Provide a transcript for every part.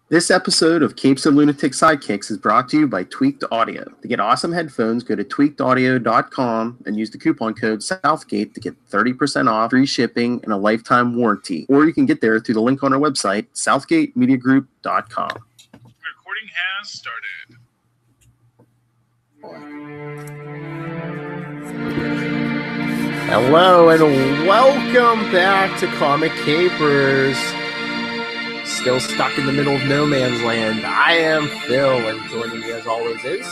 This episode of Capes and Lunatics Sidekicks is brought to you by Tweaked Audio. To get awesome headphones, go to tweakedaudio.com and use the coupon code Southgate to get 30% off, free shipping, and a lifetime warranty. Or you can get there through the link on our website, southgatemediagroup.com. Recording has started. Hello and welcome back to Comic Capers. Still stuck in the middle of no man's land. I am Phil, and joining me as always is...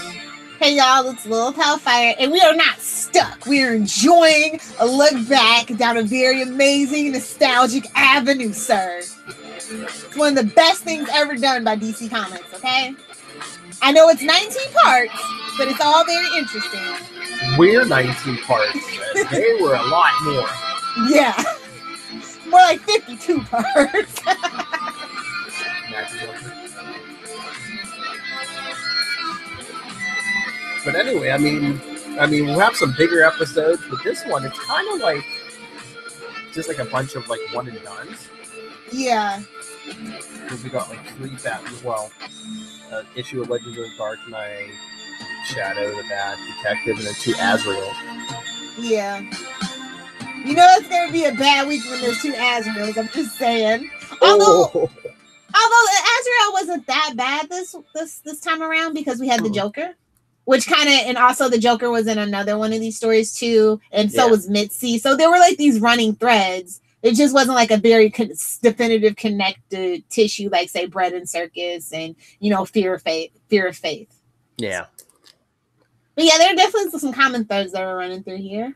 Hey y'all, it's Lil Hellfire, and we are not stuck. We are enjoying a look back down a very amazing, nostalgic avenue, sir. It's one of the best things ever done by DC Comics, okay? I know it's 19 parts, but it's all very interesting. We're 19 parts. They were a lot more. Yeah. More like 52 parts. But anyway, I mean, we'll have some bigger episodes, but this one, it's kind of like just like a bunch of like one and dones. Yeah. Because we got like three issue of Legends of the Dark Knight, Shadow, the Bat Detective, and then 2 Azrael. Yeah. You know it's gonna be a bad week when there's 2 Azraels, I'm just saying. Although Azrael wasn't that bad this time around because we had the Joker, which kind of, and also the Joker was in another one of these stories too, and so was Mitzi. So there were like these running threads. It just wasn't like a very definitive connected tissue, like say Bread and Circus and Fear of Faith. Yeah. But yeah, there are definitely some common threads that are running through here.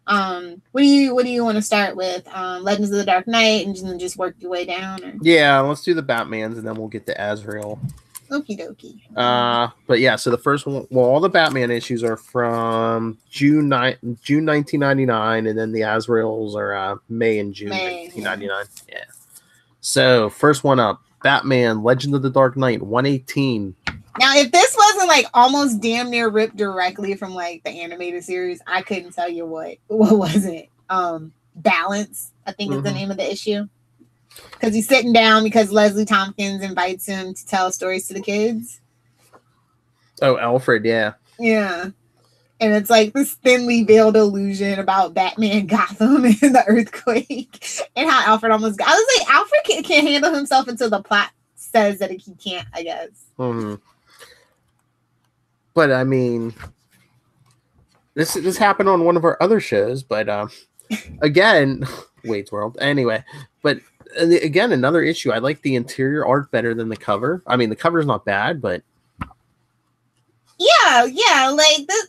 What do you want to start with? Legends of the Dark Knight, and just work your way down? Or? Yeah, let's do the Batmans, and then we'll get to Azrael. Okie dokie. But yeah, so the first one, all the Batman issues are from June 1999, and then the Azraels are May and June 1999. Yeah. So first one up, Batman: Legend of the Dark Knight 118. Now, if this wasn't like almost damn near ripped directly from like the animated series, I couldn't tell you what was it. Balance, I think is the name of the issue. Because he's sitting down because Leslie Tompkins invites him to tell stories to the kids. Oh, Alfred, yeah. Yeah. And it's like this thinly veiled illusion about Batman, Gotham, and the earthquake. And how Alfred almost got... I was like, Alfred can't handle himself until the plot says that he can't, I guess. Mm-hmm. But, I mean... This happened on one of our other shows, but... again... Wade's World. Anyway, but... Again, another issue. I like the interior art better than the cover. I mean, the cover's not bad, but yeah, like this.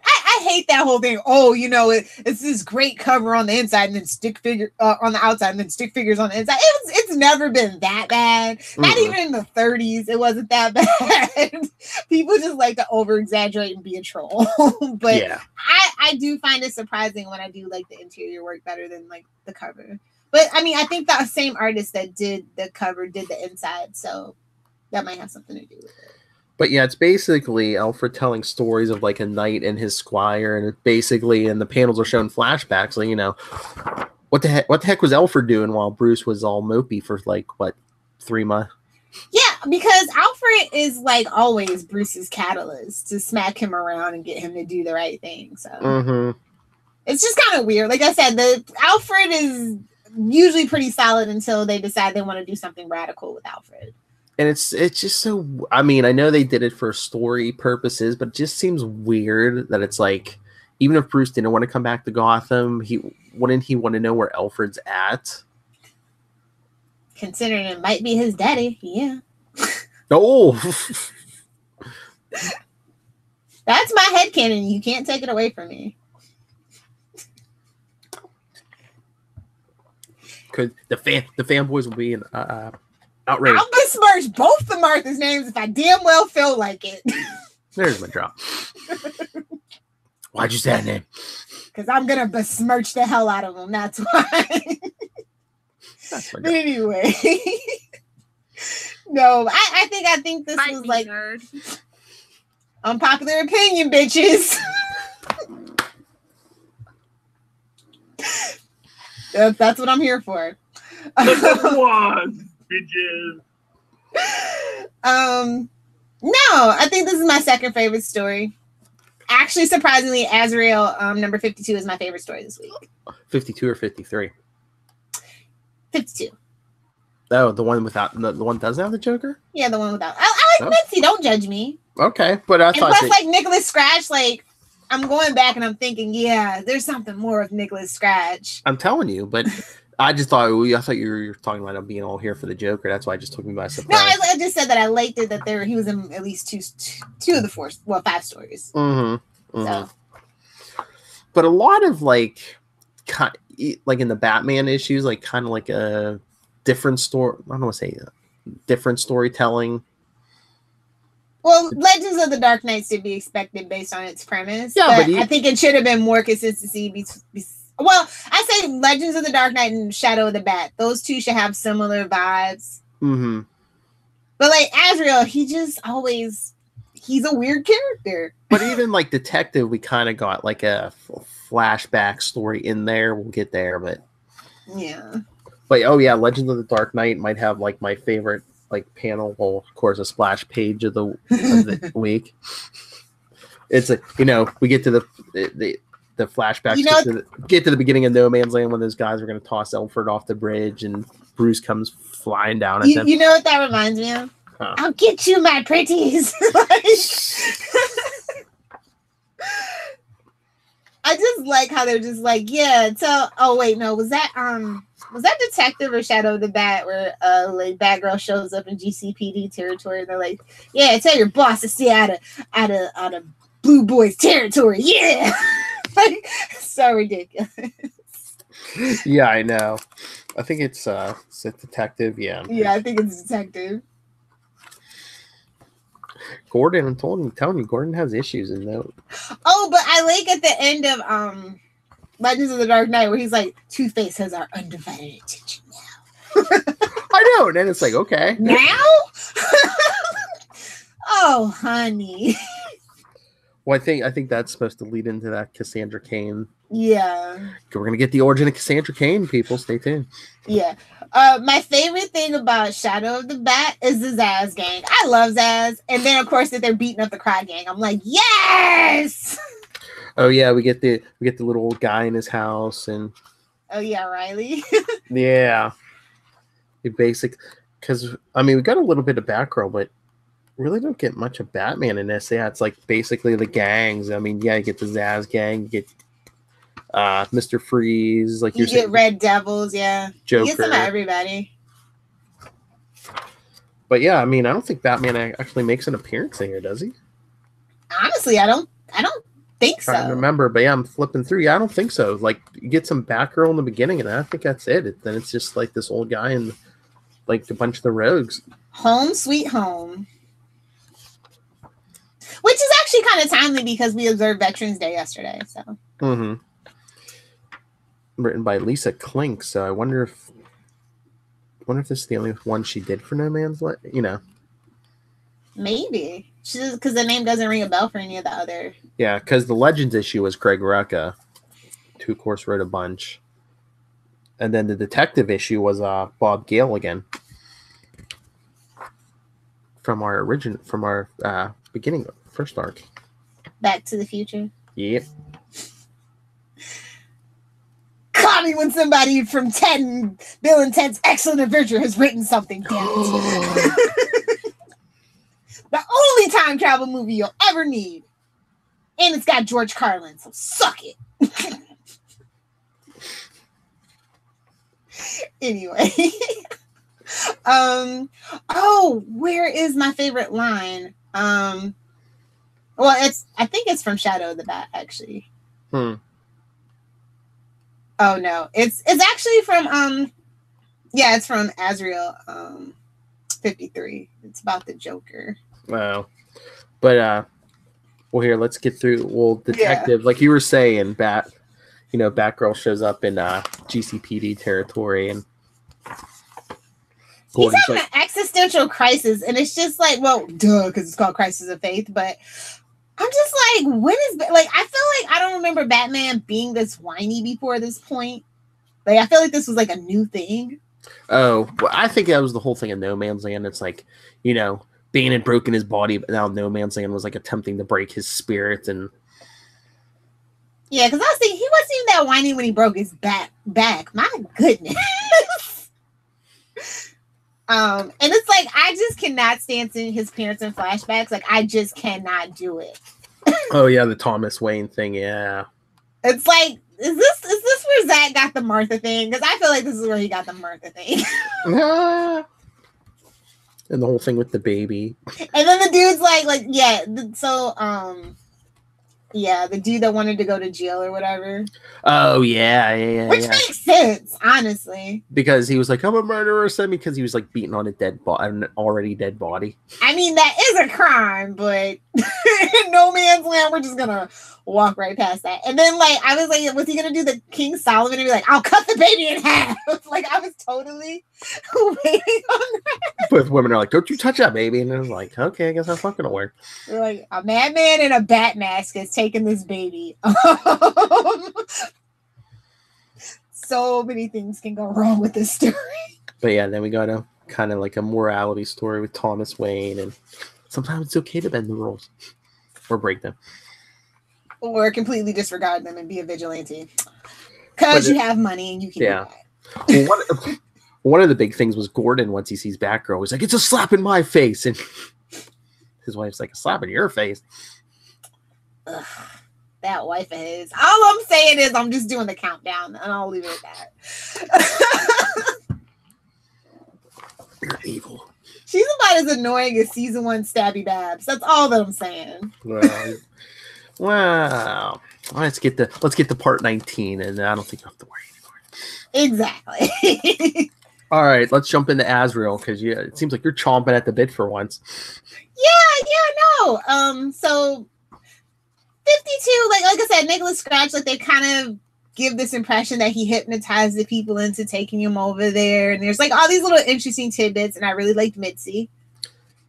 I hate that whole thing. Oh, it's this great cover on the inside and then stick figure on the outside and then stick figures on the inside. It's never been that bad. Not even in the 30s, it wasn't that bad. People just like to over exaggerate and be a troll. But yeah. I do find it surprising when I do like the interior work better than like the cover. But, I mean, I think the same artist that did the cover did the inside, so that might have something to do with it. But, yeah, it's basically Alfred telling stories of, like, a knight and his squire, and the panels are showing flashbacks, like, what the heck was Alfred doing while Bruce was all mopey for, 3 months? Yeah, because Alfred is, like, always Bruce's catalyst to smack him around and get him to do the right thing, so. It's just kind of weird. Like I said, Alfred is... usually pretty solid until they decide they want to do something radical with Alfred. And it's just so... I mean, I know they did it for story purposes, but it just seems weird that it's like, even if Bruce didn't want to come back to Gotham, wouldn't he want to know where Alfred's at? Considering it might be his daddy, yeah. Oh! That's my headcanon. You can't take it away from me. Because the fanboys will be outraged. I'll besmirch both the Martha's names if I damn well feel like it. There's my drop. Why'd you say that name? Because I'm going to besmirch the hell out of them. That's why. But anyway. No, I think this was like... nerd. Unpopular opinion, bitches. That's what I'm here for. One, bitches. No, I think this is my second favorite story. Actually, surprisingly, Azrael number 52 is my favorite story this week. 52 or 53? 52. Oh, the one without the one doesn't have the Joker? Yeah, the one without. I like Mitzi. Don't judge me. Okay, but I thought plus, like Nicholas Scratch, like I'm going back and I'm thinking, yeah, there's something more of Nicholas Scratch. I'm telling you, but I just thought I thought you were talking about him being all here for the Joker. That's why it just took me by surprise. No, I just said that I liked it that he was in at least two of the 5 stories. Mm-hmm. So. But a lot of like in the Batman issues, like kind of like a different story. I don't want to say different storytelling. Well, Legends of the Dark Knights should be expected based on its premise. Yeah, but I think it should have been more consistency. Well, I say Legends of the Dark Knight and Shadow of the Bat. Those two should have similar vibes. Mm-hmm. But like Azrael, he's a weird character. But even like Detective, we kind of got like a flashback story in there. We'll get there, but yeah. But oh yeah, Legends of the Dark Knight might have like my favorite like panel. Well, of course, a splash page of the week. It's like we get to the flashbacks. Get to the beginning of No Man's Land when those guys were going to toss Alfred off the bridge and Bruce comes flying down at them. You know what that reminds me of? Huh. I'll get you, my pretties. I just like how they're just like, yeah. Oh wait, no, was that Detective or Shadow of the Bat where like Batgirl shows up in GCPD territory and they're like, yeah, tell your boss to stay out of Blue Boys territory, yeah. Like, so ridiculous. Yeah, I know. I think it's Detective. Yeah. Yeah, I think it's Detective. Gordon, I'm telling you, Gordon has issues in that. Oh, but I like at the end of Legends of the Dark Knight where he's like, Two-Face has our undivided attention now. I know, and then it's like, okay. Now? Oh, honey. Well, I think that's supposed to lead into that Cassandra Cain. Yeah. We're gonna get the origin of Cassandra Cain, people. Stay tuned. Yeah. My favorite thing about Shadow of the Bat is the Zaz gang. I love Zaz. And then of course that they're beating up the Cry gang. I'm like, yes. Oh yeah, we get the little old guy in his house and oh yeah, Riley. Yeah. Because we got a little bit of Batgirl, but really don't get much of Batman in this. Yeah, it's like basically the gangs. I mean, yeah, you get the Zaz gang, you get Mr. Freeze, like you get Red Devils, yeah. Joker. You get some of everybody. But yeah, I mean, I don't think Batman actually makes an appearance in here, does he? Honestly, I don't think so. I remember, but yeah, I'm flipping through. Yeah, I don't think so. Like, you get some Batgirl in the beginning, and I think that's it. Then it's just like this old guy and like a bunch of the rogues. Home Sweet Home. Which is actually kind of timely because we observed Veterans Day yesterday. So. Mm-hmm. Written by Lisa Klink. So I wonder if this is the only one she did for No Man's Land. Maybe because the name doesn't ring a bell for any of the other. Yeah, because the Legends issue was Craig Rucka, who of course wrote a bunch, and then the Detective issue was Bob Gale again from our beginning. First arc. Back to the Future. Yep. Call me when somebody from Bill and Ted's Excellent Adventure has written something down. The only time travel movie you'll ever need. And it's got George Carlin, so suck it. Anyway. Where is my favorite line? Well, I think it's from Shadow of the Bat, actually. Oh no, it's actually from it's from Azrael 53. It's about the Joker. Wow, but here, let's get through. Well, Detective, like you were saying, Batgirl shows up in GCPD territory and. He's having an existential crisis, and it's just like, well, duh, because it's called Crisis of Faith. But I'm just like, I feel like I don't remember Batman being this whiny before this point. Like, I feel like this was like a new thing. Oh, well, I think that was the whole thing of No Man's Land. It's like, Bane had broken his body, but now No Man's Land was like attempting to break his spirit. And yeah, because I was thinking he wasn't even that whiny when he broke his back. My goodness. And it's like I just cannot stand seeing his parents in flashbacks. Like I just cannot do it. Oh yeah, the Thomas Wayne thing. Yeah, it's like is this where Zach got the Martha thing? Because I feel like this is where he got the Martha thing. And the whole thing with the baby. And then the dude's like yeah. So yeah, the dude that wanted to go to jail or whatever. Oh yeah. Which makes sense, honestly. Because he was like, I'm a murderer, because he was like beating on an already dead body. I mean, that is a crime, but in No Man's Land, we're just gonna walk right past that. And then like I was like, was he gonna do the King Solomon and be like, I'll cut the baby in half? Like I was totally waiting on that. But women are like, don't you touch that baby. And I was like, okay, I guess that's not gonna work. They're like, a madman in a bat mask is taking this baby. So many things can go wrong with this story. But yeah, then we got a kind of like a morality story with Thomas Wayne, and sometimes it's okay to bend the rules or break them. Or completely disregard them and be a vigilante. Because you have money and you can do that. Well, one of the big things was Gordon, once he sees Batgirl, he's like, it's a slap in my face. And his wife's like, a slap in your face. Ugh, that wife of his. All I'm saying is I'm just doing the countdown and I'll leave it at that. You're evil. She's about as annoying as season 1 Stabby Babs. That's all that I'm saying. Wow. Let's get to part 19, and I don't think you have to worry anymore. Exactly. All right, let's jump into Azrael, because it seems like you're chomping at the bit for once. No. So 52, like I said, Nicholas Scratch, like they kind of give this impression that he hypnotized the people into taking him over there, and there's like all these little interesting tidbits, and I really liked Mitzi.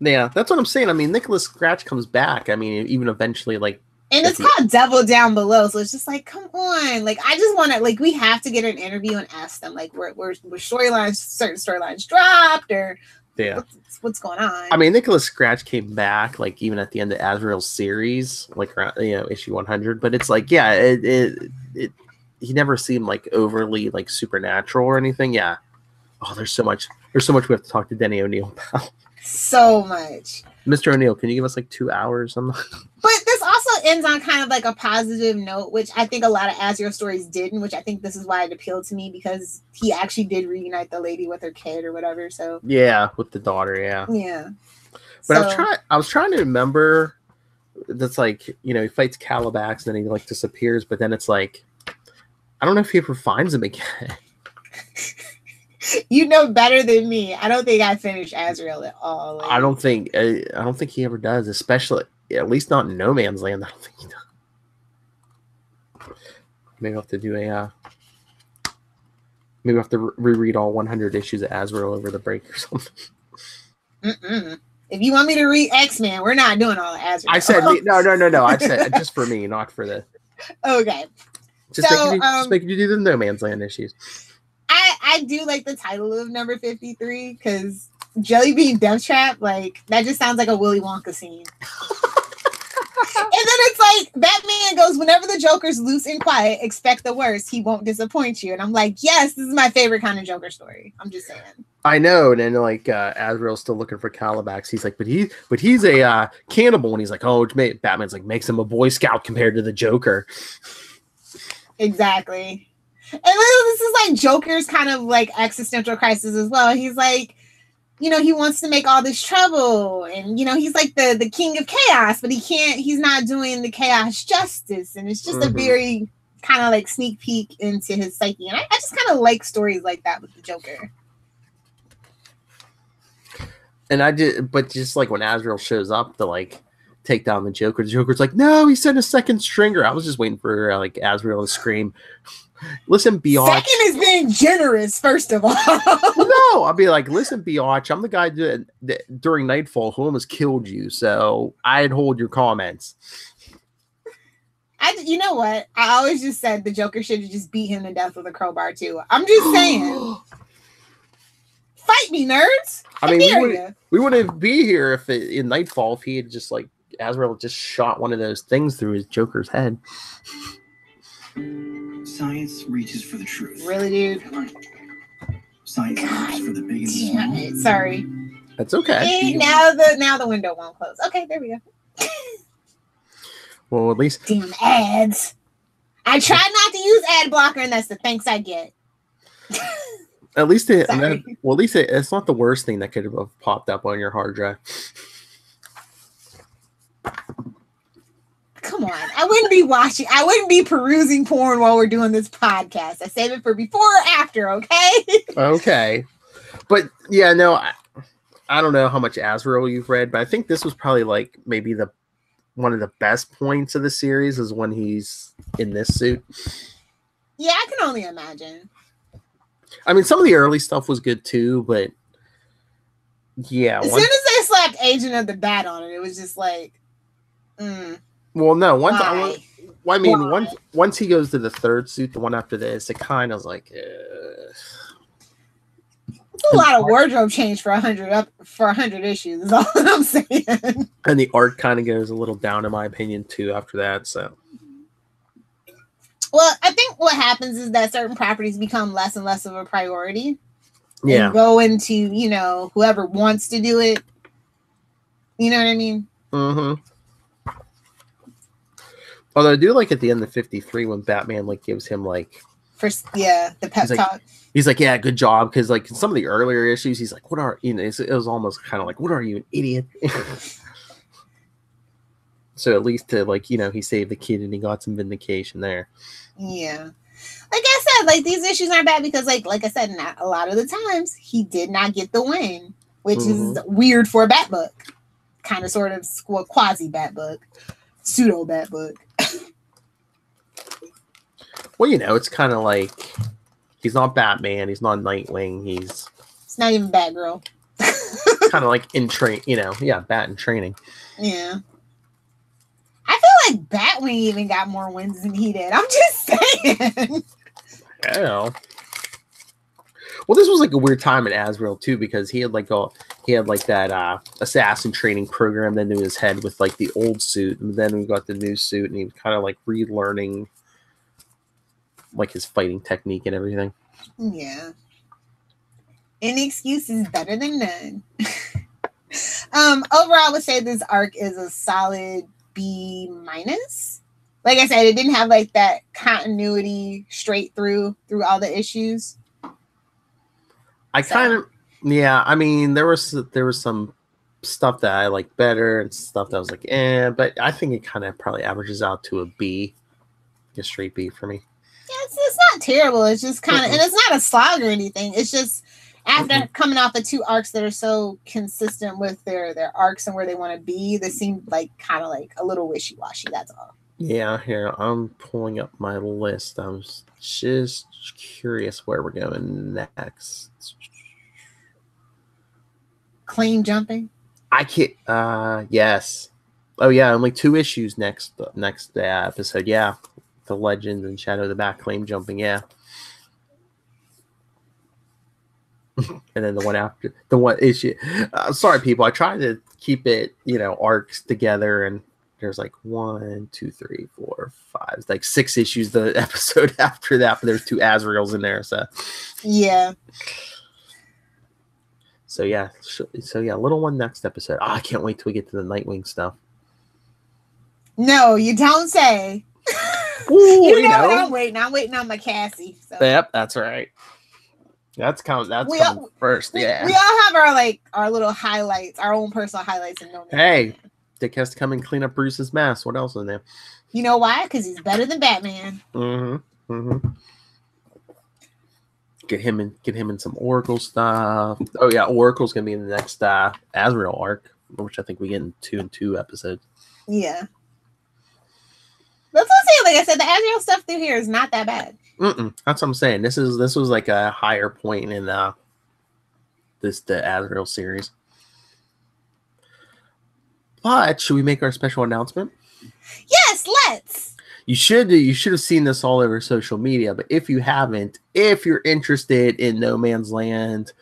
Yeah, that's what I'm saying. I mean, Nicholas Scratch comes back. I mean, even eventually, like. And it's called Devil Down Below, so it's just like, come on, like I just want to, like, we have to get an interview and ask them, like, were certain storylines dropped, or what's going on? I mean, Nicholas Scratch came back, like even at the end of Azrael's series, like around, issue 100, but it's like, yeah, he never seemed like overly like supernatural or anything. Yeah. Oh, there's so much we have to talk to Denny O'Neil about. So much. Mr. O'Neil, can you give us like 2 hours? But this also ends on kind of like a positive note, which I think a lot of Azrael stories didn't, which I think this is why it appealed to me, because he actually did reunite the lady with her kid or whatever. So yeah, with the daughter, yeah. But so, I was trying to remember. That's like, he fights Calabax and then he like disappears, but then it's like, I don't know if he ever finds him again. You know better than me. I don't think I finished Azrael at all. Like, I don't think he ever does, especially at least not in No Man's Land. I don't think he does. Maybe I'll have to do maybe I'll have to reread all 100 issues of Azrael over the break or something. If you want me to read X-Men, we're not doing all of Azrael. I said no. I said just for me, not for the. Okay. Just making you do the No Man's Land issues. I do like the title of number 53 because Jellybean Death Trap, like that just sounds like a Willy Wonka scene. And then it's like Batman goes, whenever the Joker's loose and quiet, expect the worst. He won't disappoint you. And I'm like, yes, this is my favorite kind of Joker story. I'm just saying. I know. And then like Azrael's still looking for Calabax. He's like, but he's a cannibal. And he's like, oh, Batman's like makes him a Boy Scout compared to the Joker. Exactly. And this is like Joker's kind of like existential crisis as well. He's like, he wants to make all this trouble, and he's like the king of chaos, but he's not doing the chaos justice, and it's just a very kind of like sneak peek into his psyche. And I just kind of like stories like that with the Joker. And but just like when Azrael shows up to like take down the Joker's like, no, he sent a second stringer. I was just waiting for like Azrael to scream, listen, Biatch. Second is being generous, first of all. No, I'll be like, listen, Biatch, I'm the guy that during Nightfall who almost killed you, so I'd hold your comments. You know what? I always just said the Joker should have just beat him to death with a crowbar too. I'm just saying. fight me, nerds. I mean, we wouldn't be here if in Nightfall if he had just like Azrael just shot one of those things through his Joker's head. Science reaches for the truth. Really, dude? Science reaches for the big and the small. Damn it. Sorry. That's okay. Hey, now the window won't close. Okay, there we go. Well, at least damn ads. I try not to use ad blocker, and that's the thanks I get. at least it's not the worst thing that could have popped up on your hard drive. Come on. I wouldn't be perusing porn while we're doing this podcast. I save it for before or after, okay? Okay. But yeah, no, I don't know how much Azrael you've read, but I think this was probably like maybe one of the best points of the series is when he's in this suit. Yeah, I can only imagine. I mean, some of the early stuff was good too, but yeah. As soon as they slapped Agent of the Bat on it was just like, Well, no. Once he goes to the third suit, the one after this, it kind of was like, it's a lot of wardrobe change for 100 issues. Is all I'm saying. And the art kind of goes a little down, in my opinion, too. After that, so. Well, I think what happens is that certain properties become less and less of a priority. Yeah. And go into whoever wants to do it. You know what I mean? Mm-hmm. Although I do like at the end of 53 when Batman like gives him like the pep talk. He's like, yeah, good job, because like in some of the earlier issues, he's like, what are it was almost kind of like, what are you, an idiot? So at least to he saved the kid and he got some vindication there. Yeah. Like I said, like these issues aren't bad because like I said, not a lot of the times he did not get the win, which is weird for a Bat book. Kind of sort of quasi Bat book. Pseudo Bat book. Well, it's kind of like he's not Batman, he's not Nightwing, it's not even Batgirl. Kind of like in Bat in training. Yeah. I feel like Batwing even got more wins than he did. I'm just saying. Yeah. Well, this was like a weird time in Azrael too, because he had that assassin training program into his head with like the old suit, and then we got the new suit, and he was kind of like relearning like his fighting technique and everything. Yeah. Any excuse is better than none. Overall, I would say this arc is a solid B-. Like I said, it didn't have like that continuity straight through all the issues. I mean, there was some stuff that I like better and stuff that was like, but I think it kind of probably averages out to a B, a straight B for me. Yeah, it's not terrible. It's just kind of, and it's not a slog or anything. It's just after coming off of two arcs that are so consistent with their arcs and where they want to be, they seem like kind of like a little wishy-washy. That's all. Yeah, here I'm pulling up my list. I was just curious where we're going next. Claim jumping. I can't. Yes. Oh yeah, only 2 issues next episode. Yeah, the Legend and Shadow of the Bat claim jumping. Yeah. And then the one after the one issue. Sorry, people. I tried to keep it, arcs together, and there's like 1, 2, 3, 4, 5. It's like 6 issues the episode after that, but there's 2 Azraels in there. So yeah. So yeah, little one next episode. I can't wait till we get to the Nightwing stuff. No, you don't say. Ooh, you know what I'm waiting. I'm waiting on my Cassie. So. Yep, that's right. That's coming first. Yeah. We all have our little highlights, our own personal highlights, and no. Hey, Dick has to come and clean up Bruce's mess. What else is there? You know why? Because he's better than Batman. Get him in some Oracle stuff. Oh yeah, Oracle's gonna be in the next Azrael arc, which I think we get in 2 and 2 episodes. Yeah. That's what I'm saying. Like I said, the Azrael stuff through here is not that bad. That's what I'm saying. This was like a higher point in the Azrael series. But should we make our special announcement? Yes, let's. You should have seen this all over social media, but if you haven't, if you're interested in No Man's Land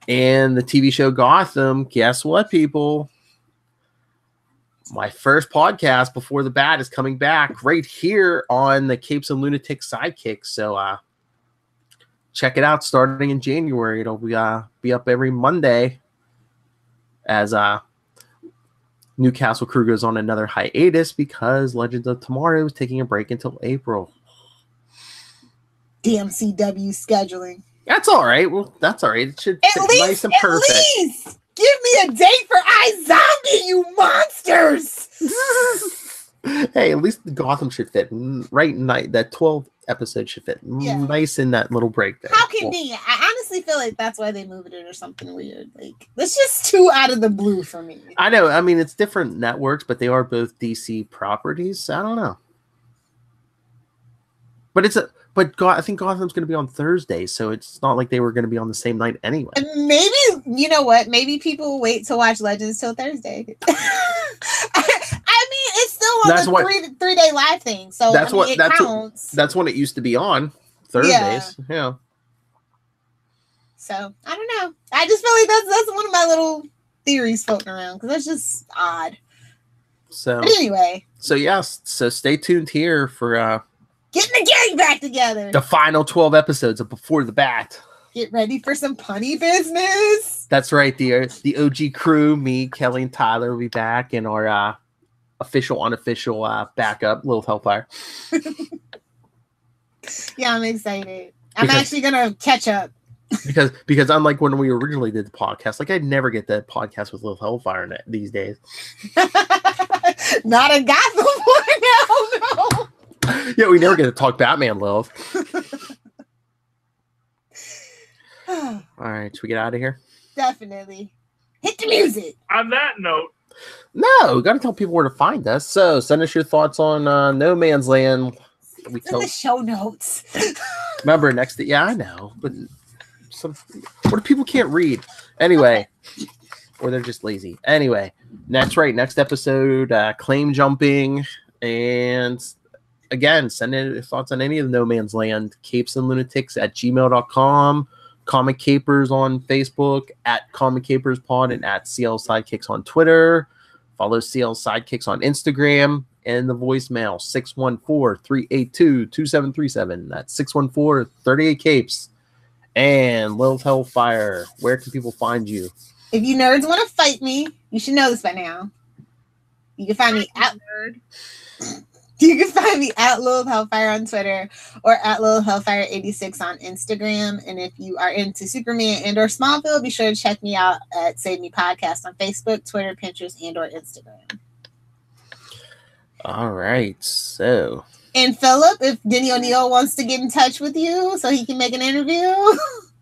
And the TV show Gotham, guess what, people? My first podcast before the bat is coming back right here on the Capes and Lunatics Sidekicks. So check it out starting in January. It'll be up every Monday as Newcastle crew goes on another hiatus because Legends of Tomorrow is taking a break until April. DMCW scheduling. That's all right. Well, that's all right. It should At fit least, nice and perfect. At least give me a date for iZombie, you monsters. Hey, at least Gotham should fit right night. That 12 episode should fit nice in that little break there. How convenient. I honestly feel like that's why they moved it or something weird. Like, that's just too out of the blue for me. I know. I mean, it's different networks, but they are both DC properties. I don't know. But I think Gotham's going to be on Thursday, so it's not like they were going to be on the same night anyway. Maybe, you know what? Maybe people will wait to watch Legends till Thursday. I mean, it's still on the 3-day live thing, so it counts. That's when it used to be on Thursdays. Yeah. So I don't know. I just feel like that's one of my little theories floating around because that's just odd. So but anyway. So yes. So stay tuned here for getting the gang back together. The final 12 episodes of Before the Bat. Get ready for some punny business. That's right. The OG crew, me, Kelly, and Tyler will be back in our official, unofficial backup, Little Hellfire. Yeah, I'm excited. I'm actually gonna catch up. Because unlike when we originally did the podcast, like I'd never get that podcast with Little Hellfire in it these days. Not a Gotham one now, no. Yeah, we never get to talk Batman, Lilith. All right, should we get out of here? Definitely. Hit the music. On that note. No, we got to tell people where to find us. So send us your thoughts on No Man's Land. In the show notes. Remember, I know. But what if people can't read? Anyway. Or they're just lazy. Anyway, that's right. Next episode, claim jumping. And again, send in your thoughts on any of the No Man's Land. capesandlunatics@gmail.com. Comic Capers on Facebook, @ComicCapersPod, and @CL Sidekicks on Twitter. Follow CL Sidekicks on Instagram. And the voicemail, 614-382-2737. That's 614-38-CAPES. And Little Hellfire, where can people find you? If you nerds want to fight me, you should know this by now. You can find me at nerd. You can find me at Little Hellfire on Twitter or at Little Hellfire86 on Instagram. And if you are into Superman and or Smallville, be sure to check me out at Save Me Podcast on Facebook, Twitter, Pinterest, and or Instagram. All right, so. And Philip, if Denny O'Neil wants to get in touch with you so he can make an interview.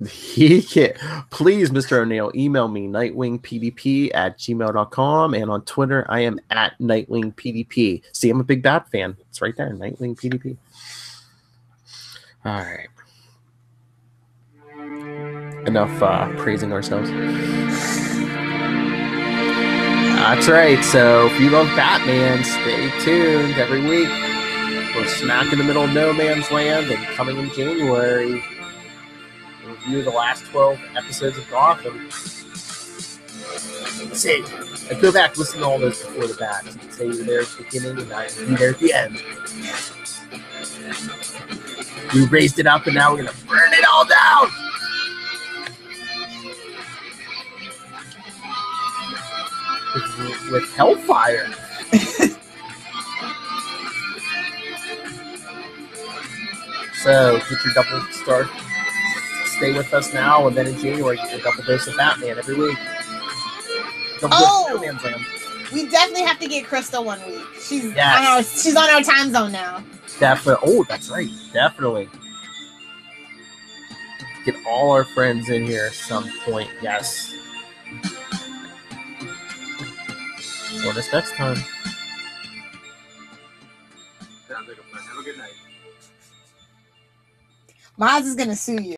He can. Please, Mr. O'Neill, email me, nightwingpdp@gmail.com. And on Twitter, I am at nightwingpdp. See, I'm a big Bat fan. It's right there, nightwingpdp. All right. Enough praising ourselves. That's right. So if you love Batman, stay tuned every week. We're smack in the middle of No Man's Land, and coming in January, review the last 12 episodes of Gotham. Say, I go back, listen to all those before the bat. You can say you were there at the beginning and I be there at the end. We raised it up and now we're going to burn it all down. With Hellfire. So get your double star. Stay with us now, and then in January get your double dose of Batman every week. We definitely have to get Crystal one week. She's on our time zone now. Definitely. Oh, that's right. Definitely. Get all our friends in here at some point. Yes. Join us next time. Sounds like a plan. Have a good night. Maz is gonna sue you.